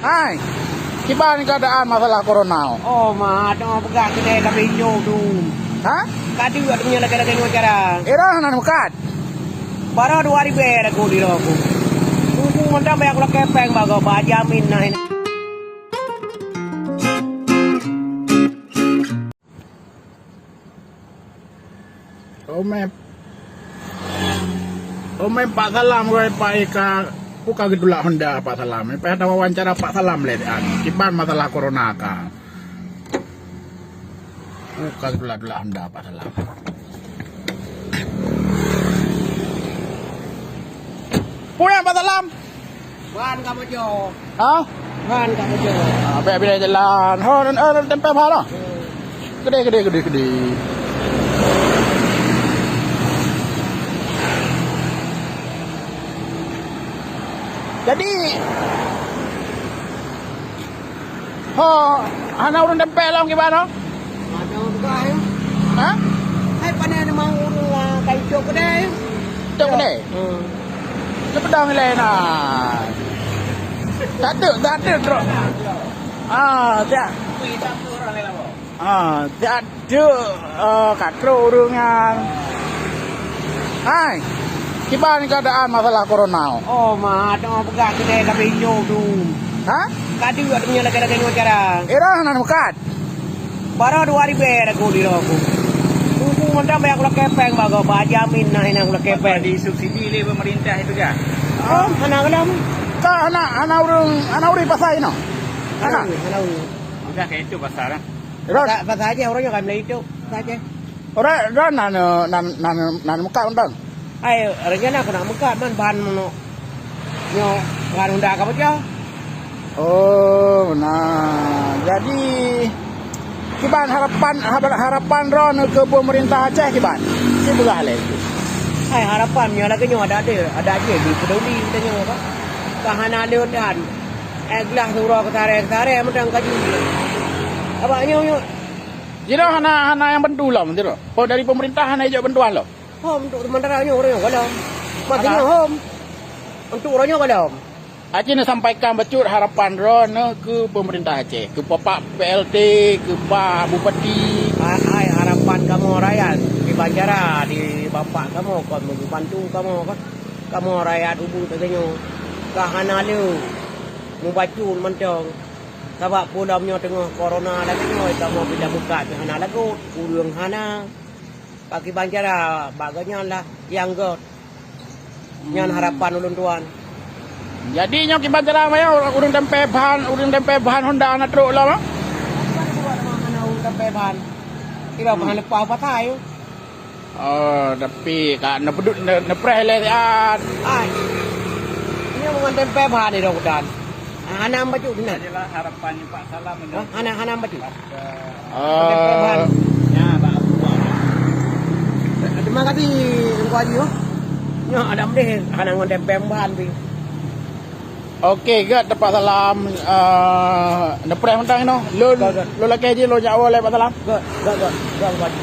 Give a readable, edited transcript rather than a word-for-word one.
Hai, gimana keadaan masalah corona? Oh, mah ada pegang kedai tapi hijau tu. Hah? Kadi ada punya lagi wawancara. Era nan mukat. Baru 2 hari ber aku di aku. Tunggu mentah banyak lo kepeng bago bajamin nah ini. Omem Pak Salam gue Pak Eka buka gedulak Honda Pak Salam. Pe ada wawancara Pak Salam le gimana masalah corona ka. Buka gedulak Honda Pak Salam. Punya Pak Salam. Wan kamu jo. Hah? Wan kamu jo. Bila jalan. Tempe mana? Gede. Jadi, anak urun tempe lang gimana? Ada pegang. Hah? Hai panen mau urung kai jo kedai. Cok gede. Lepedang lena. Tak ada bro. Tak. Tak ada katro urungan. Hai. Gimana keadaan masalah corona? Oh, mah ada pegang kedai tapi hijau tu. Hah? Kadi ada punya lagi wawancara. Era nan mukat. Baru 2 hari ber aku di aku. Tunggu mentah banyak lo kepeng bago bajamin nah ini lo kepeng. Disubsidi oleh pemerintah itu kan? Oh, anak kedam. Ka anak urun pasai no. Anak. Udah kayak itu pasaran. Era Pas aja orangnya kan beli itu saja. ora nan mukat undang. Ayo, rencana aku nak muka man bahan mono. Nyo, bahan unda ka baca. Oh, nah. Jadi gimana harapan Ron ke pemerintah Aceh gimana? Si berale. Hai harapan nyo lagi nyo ada aja di peduli tanya apa. Kahana leodan. Eglah surau ketare medang kaju. Apa nyo. Jadi hana yang bantu lah menteri. Oh dari pemerintah hana ijak bantuan lo. Home untuk sementara nyo orang kalau. Maksudnya home. Untuk orangnya kalau. Aceh nak sampaikan betul harapan Ron ke pemerintah Aceh, ke Bapak PLT, ke Pak Bupati. Hai harapan kamu rakyat di Banjara, di bapak kamu kan membantu kamu kan. Kamu rakyat ubu katanya. Kahana lu. Mubacun mentong. Sebab pulamnya tengah corona lagi noi kamu bila buka hana lagu urang hana. Bagi Banjara baganya lah yang god. Nyan harapan ulun tuan. Jadi nyo kiban cara maya urang tempe bahan Honda anak truk lah. Hana ulun tempe bahan. Kira bahan lepas apa tayo. Oh, tapi kan nepedut nepreh le an. Ai. Ini bukan tempe bahan ni dok dan. Hana baju benar. Adalah harapannya Pak Salam itu. Hana baju. Oh. Ya, Pak. Terima kasih engkau aja. Nyo ada mdeh hana ngon tempe bahan pi. Okey, gak Pak Salam nepreh mentang no. Lo laki je lo nyawa le Pak Salam. Gak baju.